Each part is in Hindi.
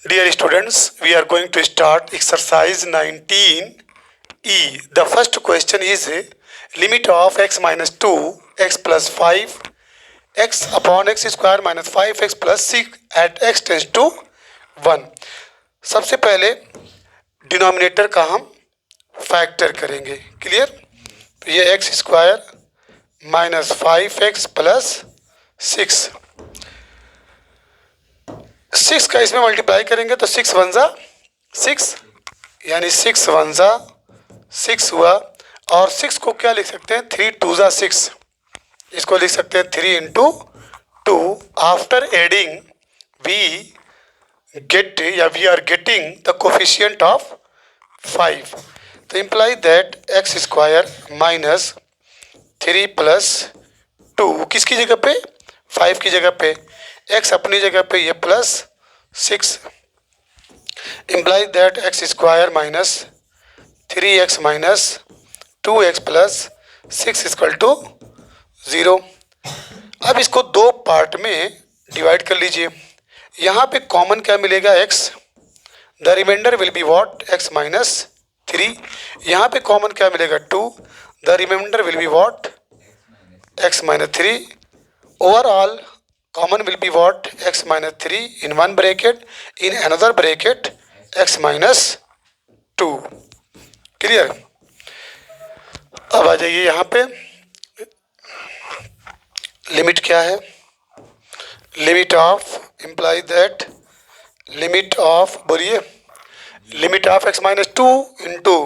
Dear students, we are going to start exercise 19E. The first question is limit of x minus 2, x plus 5, x upon x square minus 5x plus 6 at x tends to 1. सबसे पहले डिनोमिनेटर का हम फैक्टर करेंगे. क्लियर? तो ये x square minus 5x plus 6 का इसमें मल्टीप्लाई करेंगे तो 6 वन ज़ा 6 यानी 6 वन ज़ा 6 हुआ. और 6 को क्या लिख सकते हैं? 3 टू ज़ा 6. इसको लिख सकते हैं 3 into 2. After adding we get या we are getting the coefficient of 5. तो imply that x square minus 3 plus 2 किसकी जगह पे? 5 की जगह पे. x अपनी जगह पे ये plus 6 imply that x square minus 3x minus 2x plus 6 equal to 0. अब इसको दो पार्ट में डिवाइड कर लीजिए. यहाँ पे कॉमन क्या मिलेगा? x. The remainder will be what? x minus 3. यहाँ पे कॉमन क्या मिलेगा? 2. The remainder will be what? x minus 3. Overall common will be what? x minus 3 in one bracket, in another bracket x minus 2. Clear? अब आ जाइए यहाँ पे. लिमिट क्या है? Limit of imply that limit of बोलिए limit of x minus 2 into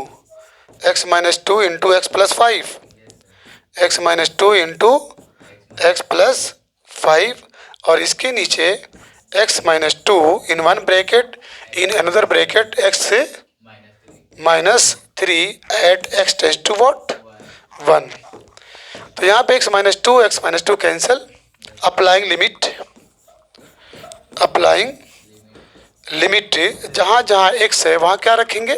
x minus 2 into x plus 5 x minus 2 into x plus 5 और इसके नीचे x minus 2 in one bracket in another bracket x से minus 3 at x tends to what? 1. तो यहाँ पे x minus 2 cancel. Applying limit जहाँ जहाँ x है वहाँ क्या रखेंगे?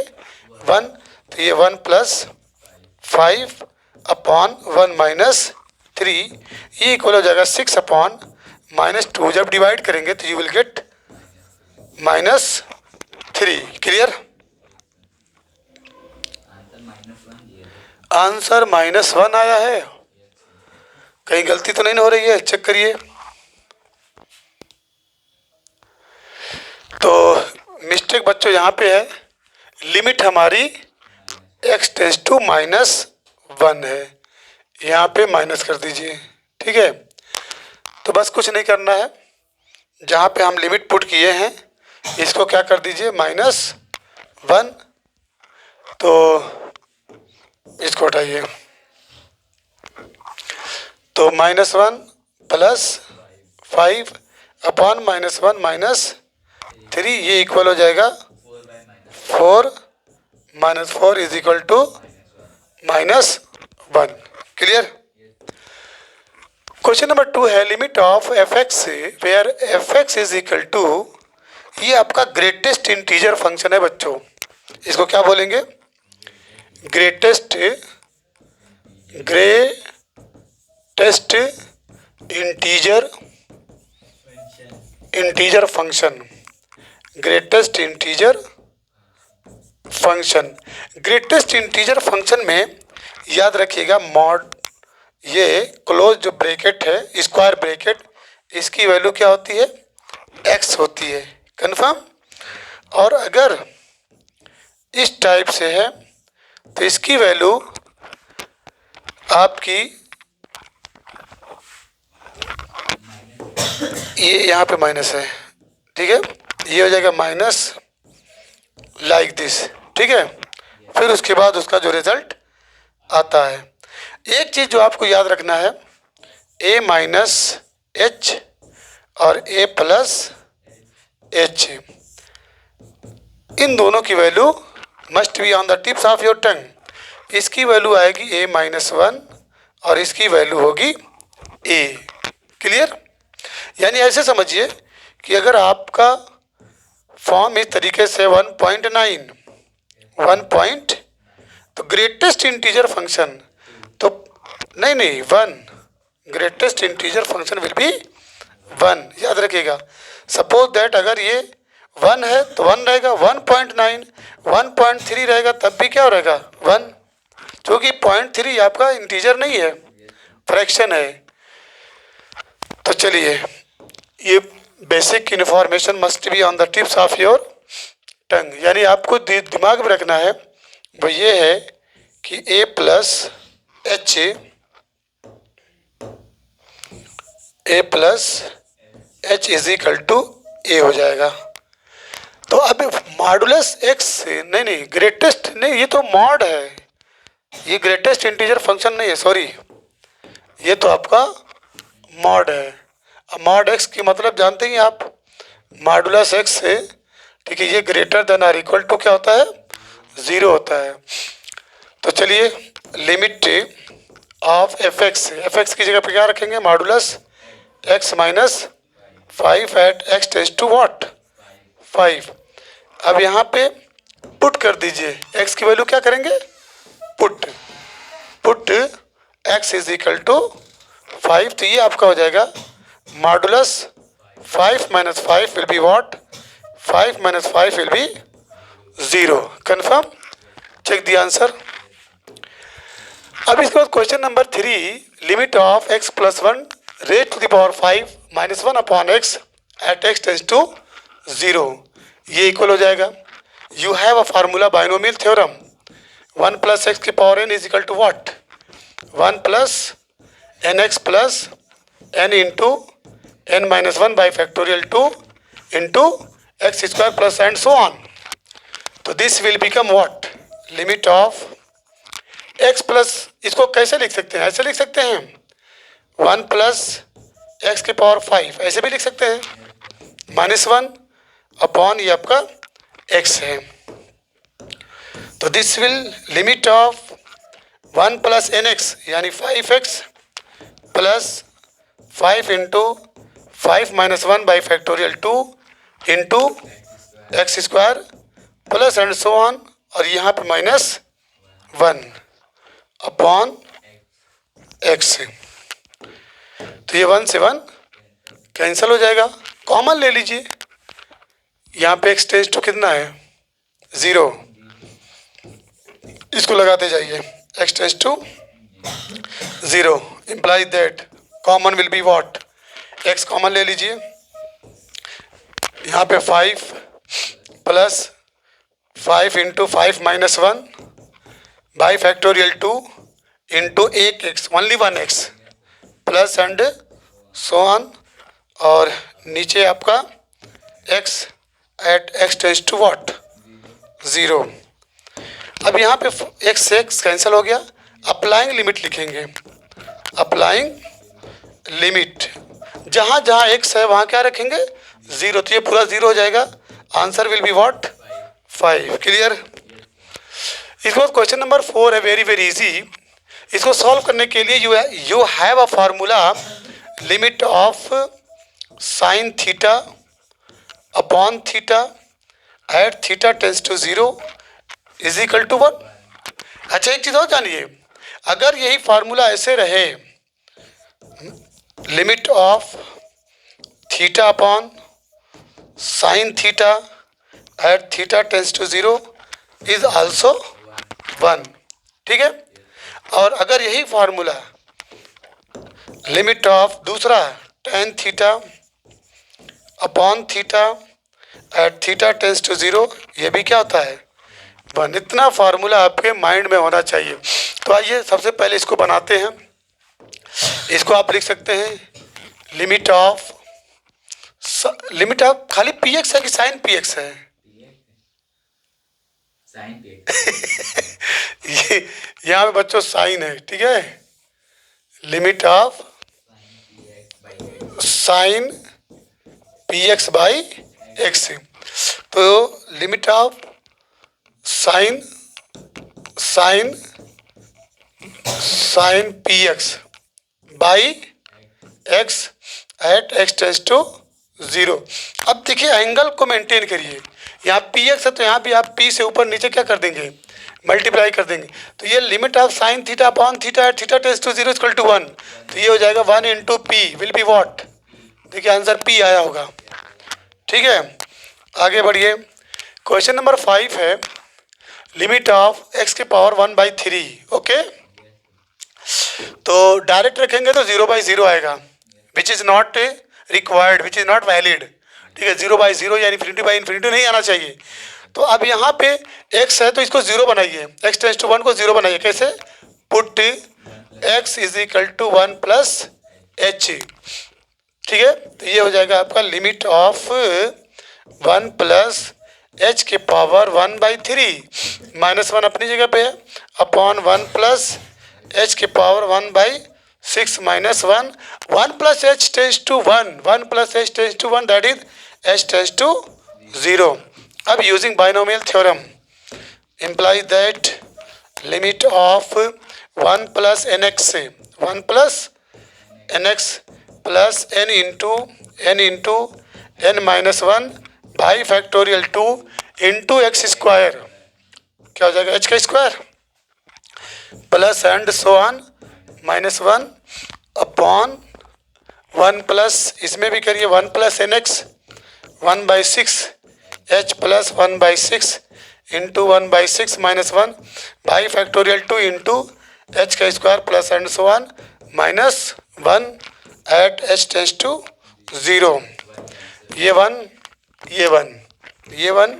1. तो ये 1 प्लस 5 अपॉन 1 माइनस 3 ये इक्वल हो जाएगा 6 अपॉन माइनस 2. जब डिवाइड करेंगे तो you will get minus 3. Clear? Answer -1 आया है. कहीं गलती तो नहीं हो रही है? चेक करिए. तो मिस्टेक बच्चों यहाँ पे है. लिमिट हमारी x टेंस टू -1 है. यहाँ पे माइनस कर दीजिए. ठीक है? तो बस कुछ नहीं करना है. जहाँ पे हम लिमिट पुट किए हैं इसको क्या कर दीजिए? -1. तो इसको हटाइए. तो -1 प्लस 5 अपॉन -1 माइनस 3 ये इक्वल हो जाएगा 4 -4 is equal to -1. Clear? Question number 2 है limit of fx where fx is equal to ये आपका ग्रेटेस्ट इंटीजर फंक्शन है बच्चों. इसको क्या बोलेंगे? Greatest integer function. Greatest integer function में याद रखिएगा मॉड ये क्लोज जो ब्रैकेट है स्क्वायर ब्रैकेट इसकी वैल्यू क्या होती है? x होती है. कन्फर्म? और अगर इस टाइप से है तो इसकी वैल्यू आपकी ये यहाँ पे माइनस है. ठीक है? ये हो जाएगा माइनस लाइक दिस. ठीक है? फिर उसके बाद उसका जो रिजल्ट आता है. एक चीज़ जो आपको याद रखना है a माइनस एच और a प्लस एच इन दोनों की value must be on the tips of your tongue. इसकी वैल्यू आएगी a -1 और इसकी वैल्यू होगी a. क्लियर? यानी ऐसे समझिए कि अगर आपका फॉर्म इस तरीके से 1.9 तो ग्रेटेस्ट इंटीजर फंक्शन तो नहीं 1 greatest integer function will be 1. याद रखिएगा. सपोज दैट अगर ये 1 है तो 1 रहेगा, 1.9, 1.3 रहेगा तब भी क्या रहेगा 1, क्योंकि 0.3 आपका इंटीजर नहीं है, फ्रैक्शन है। तो चलिए, ये basic information must be on the tips of your tongue, यानी आपको दिमाग में रखना है वो ये है कि a plus h is equal to a हो जाएगा। तो अब मॉडुलस एक्स, नहीं ग्रेटेस्ट नहीं, ये तो मॉड है, ये ग्रेटेस्ट इंटीजर फंक्शन नहीं है, सॉरी, ये तो आपका मॉड है। अब मॉड एक्स की मतलब जानते हैं आप, मॉडुलस एक्स से, ठीक है, ये greater than or equal to क्या होता है 0 होता है। तो चलिए, लिमिट ऑफ एफ एक्स की जगह पे क्या रखेंगे, modulus x minus 5 at x tends to what 5। अब यहाँ पे पुट कर दीजिए, एक्स की वैल्यू क्या करेंगे, put x is equal to 5, तो ये आपका हो जाएगा modulus 5 minus 5 will be what, 5 minus 5 will be 0। Confirm, check the answer. अब इसके बाद question number 3, limit of x plus 1 raise to the power 5 minus 1 upon x at x tends to 0, ये इक्वल हो जाएगा, you have a formula binomial theorem, 1 plus x की power n is equal to what, 1 plus n x plus n into n minus 1 by factorial 2 into x square plus and so on. तो this will become what, limit of x plus, इसको कैसे लिख सकते हैं, ऐसे लिख सकते हैं 1 प्लस एक्स की पावर 5, ऐसे भी लिख सकते हैं माइनस 1 अपॉन ये आपका एक्स है। तो this will limit of 1 plus n x यानी 5x plus 5 into 5 minus 1 by factorial 2 into x square plus and so on, और यहाँ पे माइनस 1 अपॉन एक्स। तो ये 1 से 1 कैंसिल हो जाएगा, कॉमन ले लीजिए, यहाँ पे एक्स टेंड्स टू कितना है 0, इसको लगाते जाइए, x tends to 0 implies that common will be what, x common ले लीजिए, यहाँ पे 5 plus 5 into 5 minus 1 by factorial 2 into एक x, only 1 x plus and so on, और नीचे आपका x at x tends to what 0। अब यहाँ पे x से x कैंसिल हो गया, अप्लाइंग लिमिट लिखेंगे, अप्लाइंग लिमिट, जहाँ जहाँ x है वहाँ क्या रखेंगे 0, तो ये पूरा 0 हो जाएगा, answer will be what 5। Clear. इसके बाद क्वेश्चन नंबर 4 है, वेरी वेरी इजी, इसको सॉल्व करने के लिए you have a formula, limit of sine theta upon theta at theta tends to 0 is equal to 1। अच्छा, एक चीज़ और जानिए, अगर यही फार्मूला ऐसे रहे, limit of theta upon sine theta at theta tends to 0 is also 1, ठीक है। और अगर यही फार्मूला लिमिट ऑफ दूसरा tan theta upon theta at theta tends to 0, ये भी क्या होता है 1, इतना फार्मूला आपके माइंड में होना चाहिए। तो आइए सबसे पहले इसको बनाते हैं, इसको आप लिख सकते हैं लिमिट ऑफ खाली पी एक्स है कि साइन पी एक्स है, ये यहाँ पे बच्चों साइन है, ठीक है, limit of sine p x by x, तो limit of sine p x by x at x tends to 0। अब देखिए एंगल को मेंटेन करिए, यहाँ पी एक्स है तो यहाँ भी आप पी से ऊपर नीचे क्या कर देंगे मल्टीप्लाई कर देंगे, तो ये limit of sine theta upon theta at theta tends to 0 equal to 1, तो ये हो जाएगा 1 into p will be what, देखिए आंसर पी आया होगा, ठीक है। आगे बढ़िए। क्वेश्चन नंबर 5 है लिमिट ऑफ x की पावर 1/3। ओके, तो डायरेक्ट रखेंगे तो 0/0 आएगा, which is not required, which is not valid. ठीक है, 0/0 या इन्फिनिटी नहीं आना चाहिए। तो अब यहाँ पे x है तो इसको 0 बनाइए, x टेंस टू 1 को 0 बनाइए। कैसे? Put x is equal to 1 plus h। ठीक है, तो ये हो जाएगा आपका लिमिट ऑफ 1 प्लस h के पावर 1/3 -1 अपनी जगह पे है अपॉन 1 प्लस h के power 1/6 -1 1 plus h tends to 1 1 plus h tends to 1 that is h tends to 0। अब using binomial theorem implies that limit of 1 plus nx 1 plus nx plus n into n minus 1 by factorial 2 into x square, क्या हो जाएगा h का square plus and so on -1 upon 1 plus, इसमें भी करिए 1 plus nx 1/6 h plus 1/6 into 1/6 -1 by factorial 2 into h का square plus and so on -1 at h tends to 0। ये 1 ये 1 ये 1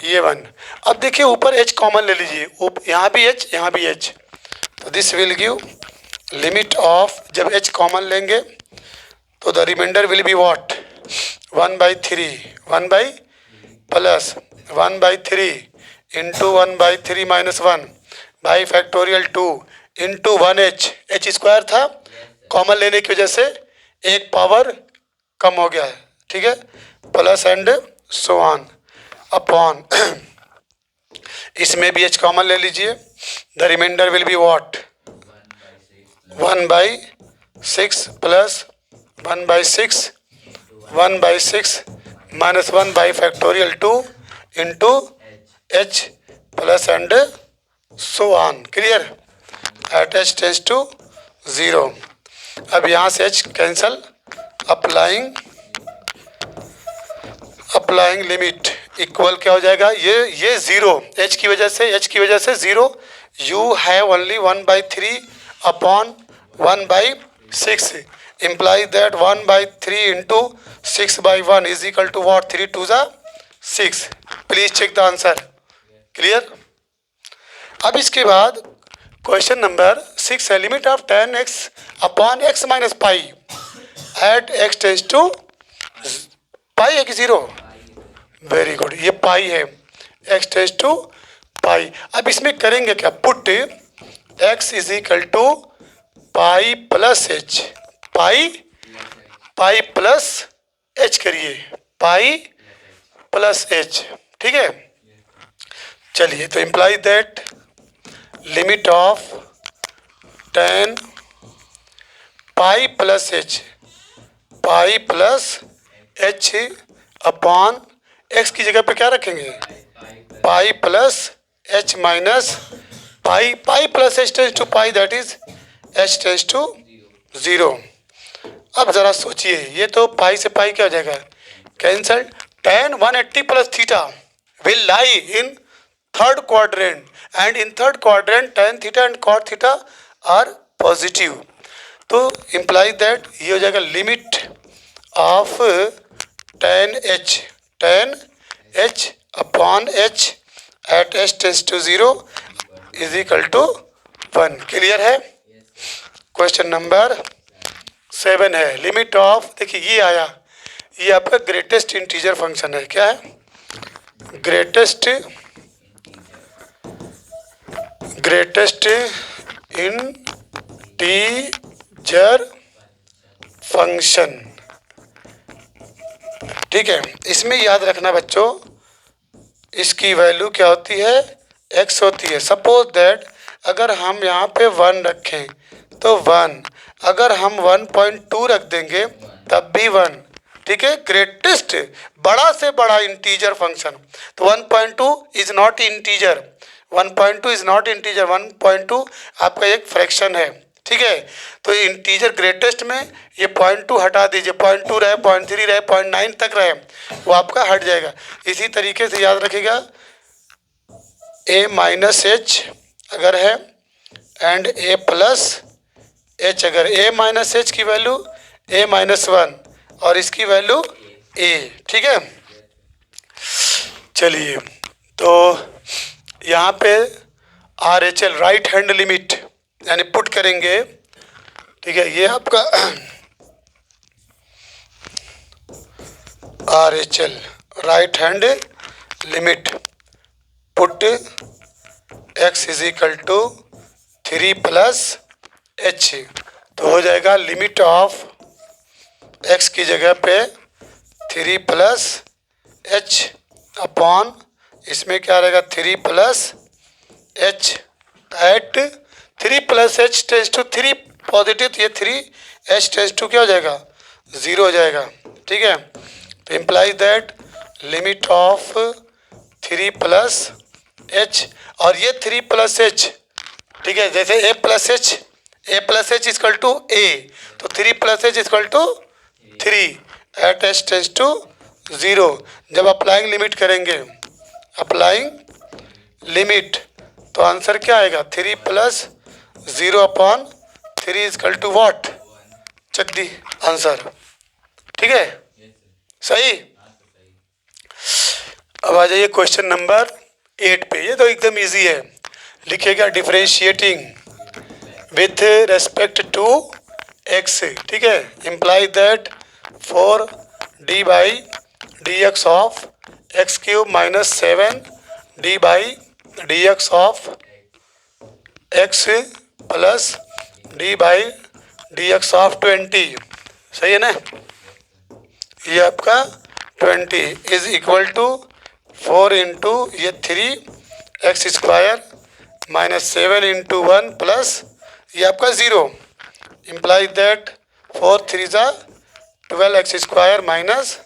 ये 1। अब देखिए ऊपर h कॉमन ले लीजिए, यहाँ भी h यहाँ भी h, तो this will give limit of, जब h कॉमन लेंगे तो the remainder will be what 1/3 1 by plus 1/3 into 1/3 -1 by factorial 2 into 1h, h square था, कॉमन लेने की वजह से एक पावर कम हो गया है। ठीक है, plus and so on upon इसमें भी h कॉमन ले लीजिए, the remainder will be what 1/6 plus 1/6 1/6 -1 by factorial 2 into h plus and so on. Clear? At h tends to 0। अब यहाँ से h cancel, applying limit equal क्या हो जाएगा, ये 0 h की वजह से 0, you have only 1/3 upon 1/6 implies that 1/3 into 6/1 is equal to what 3 2s are 6। Please check the answer. Clear? अब इसके बाद क्वेश्चन नंबर 6 है limit of 10x upon x minus pi at x tends to pi है कि 0? वेरी गुड, ये पाई है, x टेंस टू पाई। अब इसमें करेंगे क्या, put x is equal to pi plus h, pi plus h करिए, पाई प्लस h। ठीक है, चलिए, तो imply that limit of 10 pi plus h upon x की जगह पे क्या रखेंगे, pi plus h minus pi plus h tends to pi that is h tends to 0। अब ज़रा सोचिए, ये तो पाई से पाई क्या हो जाएगा, cancel. tan 180 plus theta will lie in third quadrant and in third quadrant tan theta and cot theta are positive. तो इम्प्लाई दैट ये हो जाएगा limit of tan h upon h at h tends to 0 is equal to 1। Clear है? क्वेश्चन नंबर 7 है लिमिट ऑफ, देखिए ये आया, ये आपका ग्रेटेस्ट इंटीजर फंक्शन है। क्या है? Greatest integer function. ठीक है, इसमें याद रखना बच्चों, इसकी वैल्यू क्या होती है, x होती है। सपोज दैट अगर हम यहाँ पे 1 रखें तो 1, अगर हम 1.2 रख देंगे तब भी 1। ठीक है, ग्रेटेस्ट बड़ा से बड़ा इंटीजर फंक्शन, तो 1.2 is not integer, 1.2 is not integer, 1.2 आपका एक फ्रैक्शन है। ठीक है। तो इंटीजर ग्रेटेस्ट में ये 0.2 हटा दीजिए, 0.2 रहे, 0.3 रहे, 0.9 तक रहे, वो आपका हट जाएगा। इसी तरीके से याद रखिएगा a माइनस एच अगर है एंड a प्लस एच, अगर a माइनस एच की वैल्यू a माइनस 1 और इसकी वैल्यू a, ठीक है। चलिए तो यहाँ पे RHL राइट हैंड लिमिट यानी पुट करेंगे, ठीक है। ये आपका RHL right hand limit put x is equal to 3 plus h, तो हो जाएगा लिमिट ऑफ x की जगह पे 3 प्लस एच अपॉन इसमें क्या रहेगा 3 plus h at 3 plus h tends to 3 positive, तो ये 3 एच टेंस टू क्या हो जाएगा 0 हो जाएगा, ठीक है। तो implies that limit of 3 plus h, और ये 3 प्लस एच, ठीक है, जैसे a plus h equal to a, तो 3 plus h equal to 3 at h tends to 0। जब अप्लाइंग लिमिट करेंगे, अप्लाइंग लिमिट, तो आंसर क्या आएगा 3 plus 0 upon 3 equal to what, check the answer, ठीक है, सही। अब आ जाइए क्वेश्चन नंबर 8 पे, ये तो एकदम इजी है। लिखिएगा differentiating with respect to x, ठीक है, imply that 4d by d x of x cube minus 7d by d x of x plus d by d x of 20, सही है ना। ये आपका 20 इज इक्वल टू 4 इंटू ये 3 x square minus 7 into 1 plus ये आपका 0, इम्प्लाई दैट 4 3 ज़ा 12 x square minus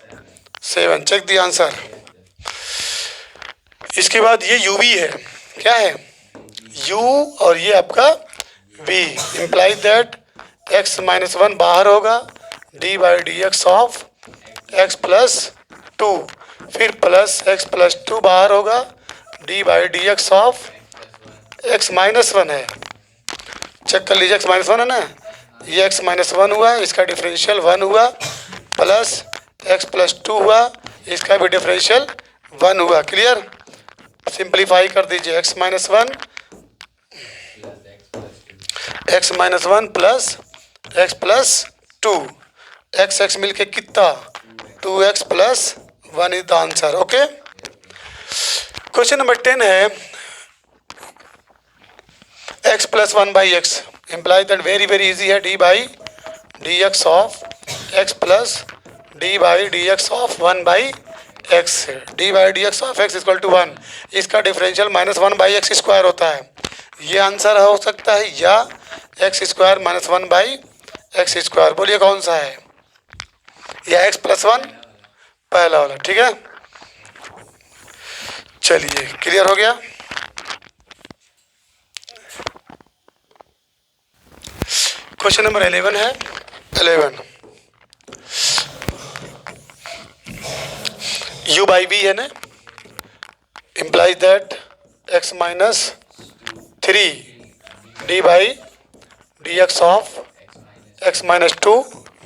7, check the answer. इसके बाद ये u v है, क्या है u और ये आपका v, imply that x minus 1 बाहर होगा, d by d x of x plus 2, फिर प्लस x प्लस 2 बाहर होगा, d by d x of x minus 1 है, चेक कर लीजिए x माइनस 1 है ना, ये x माइनस 1 हुआ, इसका डिफरेंशियल 1 हुआ, प्लस x प्लस 2 हुआ, इसका भी डिफरेंशियल 1 हुआ, क्लियर। सिंप्लीफाई कर दीजिए x minus 1 plus x plus 2, x मिलके कितना 2x plus 1 is the answer, okay. Question number 10 है x plus 1 by x, imply that very very easy है, d by d x of x plus d by d x of 1 by x, d by d x of x equal to 1, इसका differential minus 1 by x square होता है, ये आंसर हो सकता है, या x square minus 1 by x square, बोलिए कौन सा है, या x प्लस 1 पहला वाला, ठीक है। चलिए क्लियर हो गया। क्वेश्चन नंबर 11 है, 11 u बाई v है ना, implies that x minus 3 d by d x of x minus 2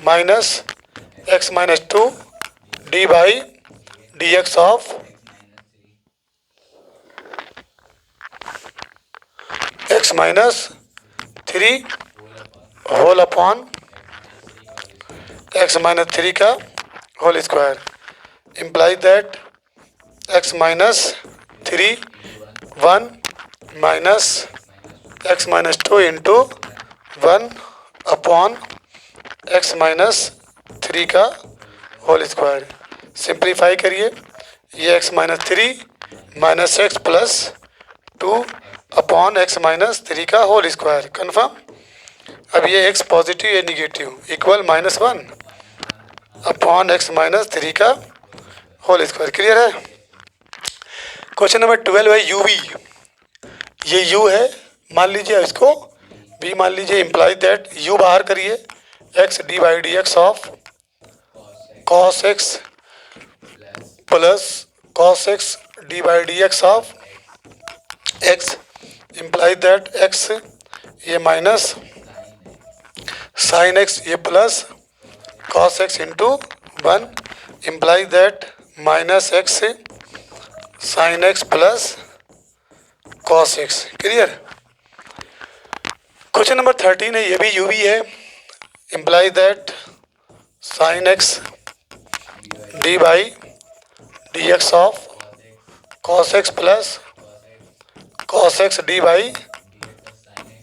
minus x minus 2 d by d x of x minus 3 whole upon x minus 3 का whole square, imply that x minus 3 1 minus x minus 2 into 1 upon x minus 3 का होल स्क्वायर, सिंप्लीफाई करिए, ये x minus 3 minus x plus 2 upon x minus 3 का होल स्क्वायर, कन्फर्म। अब ये x पॉजिटिव या negative, equal minus 1 upon x minus 3 का होल स्क्वायर, क्लियर है। क्वेश्चन नंबर 12 है u v, ये u है, मान लीजिए इसको बी मान लीजिए इम्प्लाई दैट यू बाहर करिए x D by d x of cos x plus cos x D by d x of x imply that x ये माइनस साइन एक्स ये plus cos x into 1 imply that minus x sine x plus cos x. Clear. Question number 13 है, ये भी यू भी है। Imply that sine x D by d x of cos x plus cos x D by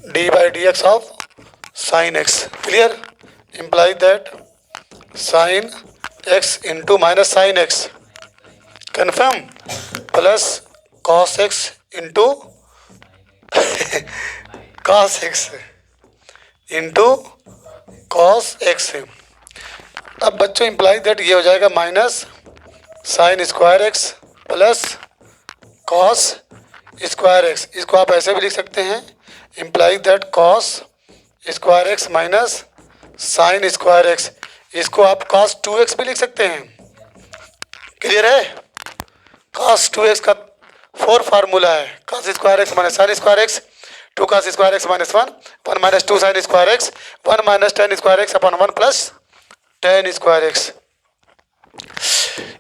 d x of sine x. Clear. Imply that sine x into minus sine x confirm plus cos x into cos x into cos x. अब बच्चों इम्प्लाई दैट ये हो जाएगा minus sine square x plus cos square x. इसको आप ऐसे भी लिख सकते हैं, imply that cos square x minus sine square x. इसको आप कॉस 2x भी लिख सकते हैं। क्लियर है। कॉस 2x का 4 फार्मूला है, cos square x minus sine square x, 2 cos square x minus 1, 1 minus 2 sine square x, 1 minus ten square x upon 1 plus ten square x.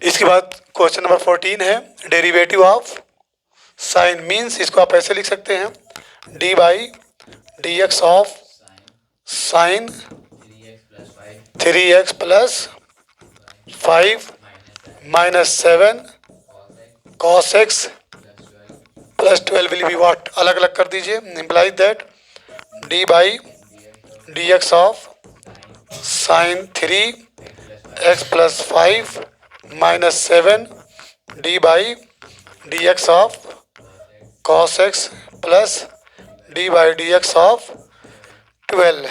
इसके बाद क्वेश्चन नंबर 14 है, डेरिवेटिव ऑफ साइन मीन्स इसको आप ऐसे लिख सकते हैं D by d x of sine 3x plus 5 minus 7 cos x plus 12 will be what. अलग अलग कर दीजिए। Imply that D by d x of sine 3x plus 5 minus 7 D by d x of cos x plus D by d x of 12।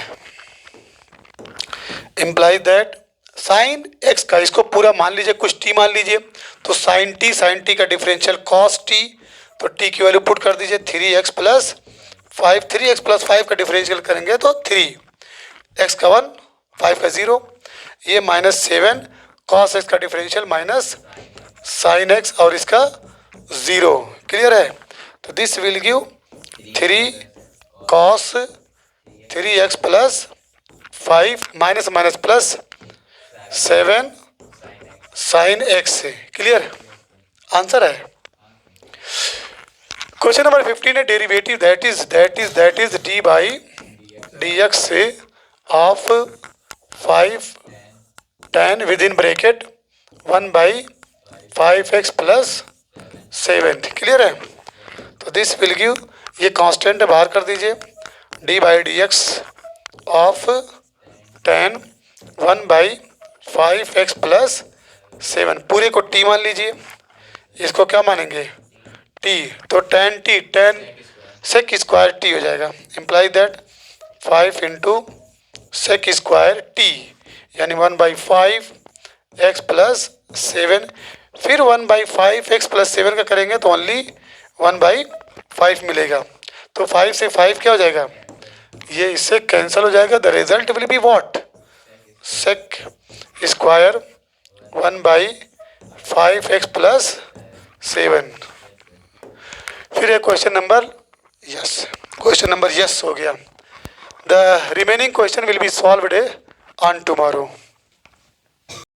Imply that sine x का इसको पूरा मान लीजिए, कुछ टी मान लीजिए, तो साइन टी का डिफरेंशियल कॉस टी, तो टी की वैल्यू पुट कर दीजिए 3x प्लस 5, 3x प्लस 5 का डिफरेंशियल करेंगे तो 3, x का 1, 5 का 0, ये माइनस 7 कॉस एक्स का डिफरेंशियल माइनस साइन एक्स और इसका 0। क्लियर है। तो this will give 3 cos 3x plus 5 minus minus plus 7 sine x. Clear. Answer है। क्वेश्चन नंबर 15 है, derivative that is D by d x of 5 10 with in bracket 1 by 5x plus 7। Clear है। तो दिस विल गिव, ये कांस्टेंट बाहर कर दीजिए, D by d x of 10 1 by 5x plus 7। पूरे को टी मान लीजिए, इसको क्या मानेंगे टी, तो 10 सेक स्क्वायर टी हो जाएगा। Imply that 5 into sec square t यानी 1 बाई 5x प्लस 7। फिर 1 बाई 5x प्लस 7 का करेंगे तो ओनली 1 बाई 5 मिलेगा। तो 5 से 5 क्या हो जाएगा, ये इससे कैंसिल हो जाएगा। The result will be what, sec square 1 by 5x plus 7। फिर एक क्वेश्चन नंबर यस हो गया। The remaining question will be solved on tomorrow.